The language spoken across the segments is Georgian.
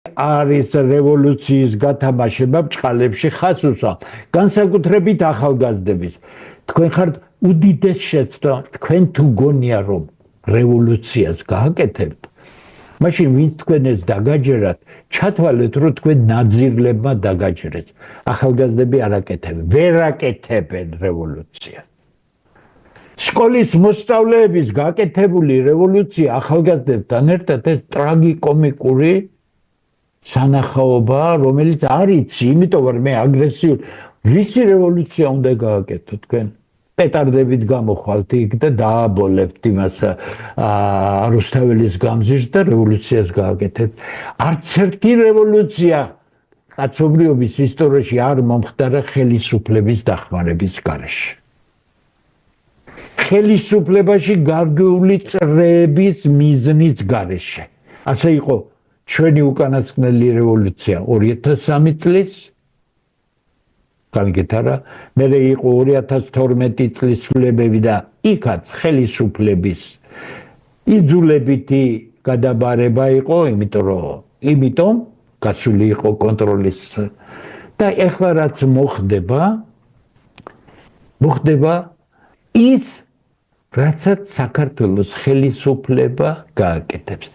არის რევოლუციის გათამაშება ბჭყალებში ხას უსვამ. განსაკუთრებით ახალგაზრდების. თქვენ ხართ უდიდეს შეცდომა, თქვენ თუ გონია რომ რევოლუციას გააკეთებთ, მაშინ ვინც თქვენ ეს დაგაჯერათ, ჩათვალეთ რომ თქვენ ნაძირლებმა დაგაჯერეთ. ახალგაზრდები არ აკეთებენ, ვერ აკეთებენ რევოლუციას. სკოლის მოსწავლეების გაკეთებული რევოლუცია ახალგაზრდებთან ერთად ეს ტრაგიკომიკური სანახაობა, რომელიც არ იცი, იმიტომ რომ მე აგრესიული ვისი რევოლუცია უნდა გააკეთო თქვენ? პეტარდებით გამოხვალთ იქ და დააბოლებთ იმას რუსთაველის გამზირს და რევოლუციას გააკეთებთ. არც ერთი რევოლუცია კაცობრიობის ისტორიაში არ მომხდარა ხელისუფლების დახმარების გარეშე. ხელისუფლებაში გარკვეული წრეების მიზნის გარეშე. ასე იყო ჩვენი უკანასკნელი რევოლუცია 2003 წლის განგეთ არა, მე იყო 2012 წლის სვლებები და იქაც ხელისუფლების იძულებითი გადაბარება იყო, იმიტომ გასული იყო კონტროლის და ეხლა რაც მოხდება ის რაცაც საქართველოს ხელისუფლება გააკეთებს.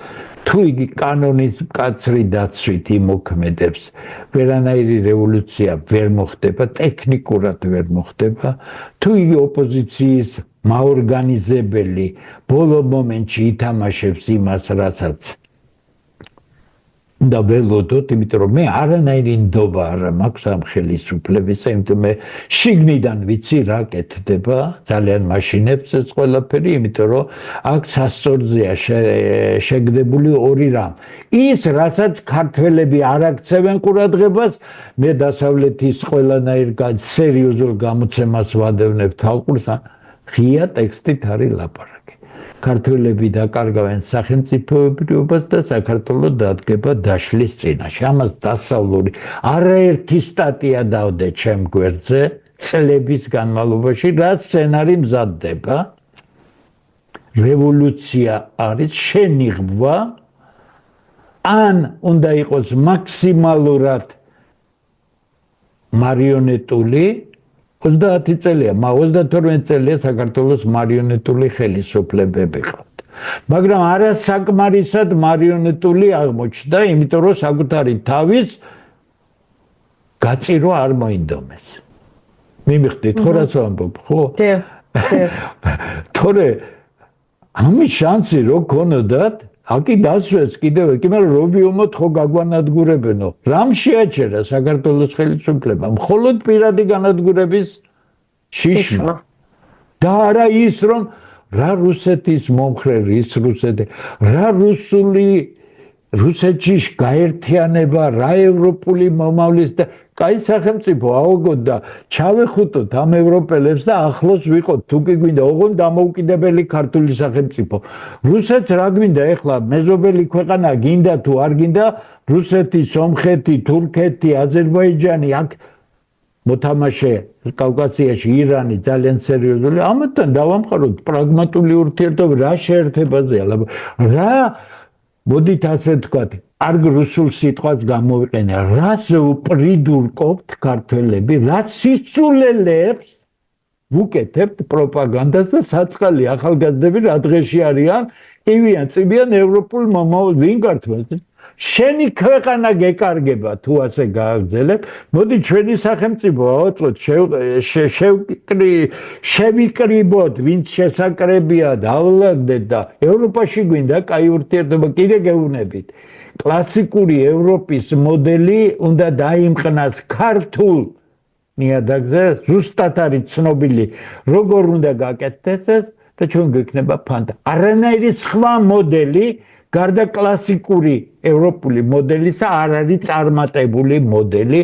თუ იგი კანონის მკაცრი დაცვით იმოქმედებს, ვერანაირი რევოლუცია ვერ მოხდება, ტექნიკურად ვერ მოხდება, თუ იგი ოპოზიციის მაორგანიზებელი ბოლო მომენტში ითამაშებს იმას, რასაც და ველოდოთ, იმიტომ რომ მე არანაირი ნდობა არ მაქვს ამ ხელისუფლების, იმიტომ მე შიგნიდან ვიცი რა კეთდება, ძალიან მაშინებს ეს ყველაფერი, იმიტომ რომ აქ სასწორზეა შეგდებული ორი რამ. ის, რასაც ქართველები არ აქცევენ ყურადღებას, მე დასავლეთის ყველანაირ სერიოზულ გამოცემას ვადევნებ თალყურს, ღია ტექსტით არის ლაპარაკი. ქართველები დაკარგავენ სახელმწიფოებრიობას და საქართველოს დადგება დაშლის წინაშე. ამას დასავლური არაერთი სტატია დავდე ჩემ გვერდზე წლების განმავლობაში, რა სცენარი მზადდება. რევოლუცია არის შენიღბვა, ან უნდა იყოს მაქსიმალურად მარიონეტული 30 წელია, 32 წელია საქართველოს მარიონეტული ხელისუფლებები ყავთ. მაგრამ არასაკმარისად მარიონეტული აღმოჩნდა, იმიტომ რომ საკუთარი თავის გაწირო არ მოინდომეს. მიმიხდით ხო რას ვამბობ, ხო? თორე ამის შანსი რო გქონოდათ, აკი დასვეს კიდევ კი, მაგრამ რობიომოთ ხო გაგვანადგურებენო. რამ შეაჩერა საქართველოს ხელისუფლებამ? მხოლოდ პირადი განადგურების შიშმა. და არა ის, რომ რა რუსეთის მომხრე, ის რუსეთი, რა რუსეთში გაერთიანება, რა ევროპული მომავლის და კაი სახელმწიფო აუგოთ და ჩავეხუტოთ ამ ევროპელებს და ახლოს ვიყოთ, თუ კი გვინდა ოღონდ დამოუკიდებელი ქართული სახელმწიფო. რუსეთს რა გვინდა ეხლა მეზობელი ქვეყანა გინდა თუ არ გინდა, რუსეთი, სომხეთი, თურქეთი, აზერბაიჯანი, აქ მოთამაშე კავკასიაში ირანი ძალიან სერიოზული, ამათთან დავამყაროთ პრაგმატული ურთიერთობა, რა შეერთებაზეა, რა მოდით ასე ვთქვათ, არ რუსულ სიტყვას გამოვიყენე, რას უპრიდურკობთ ქართველები, რა სისულელებს ვუკეთებთ პროპაგანდას და საწყალი ახალგაზრდები რა დღეში არიან, ივიან წიბიან ევროპულ მომავალ ვინ გართმევთ? შენი ქვეყანა გეკარგება თუ ასე გააგრძელებ, მოდი ჩვენი სახელმწიფო ავაწყოთ, შევიკრიბოთ, ვინც შესაკრებია, დაავლაგდეთ და ევროპაში გვინდა კაი ურთიერთობა, კიდე გეუბნებით. კლასიკური ევროპის მოდელი უნდა დაიმყნას ქართულ ნიადაგზე, ზუსტად არის ცნობილი, როგორ უნდა გაკეთდეს ეს და ჩვენ გვექნება ფანტა. არანაირი სხვა მოდელი გარდა კლასიკური ევროპული მოდელისა არ არის წარმატებული მოდელი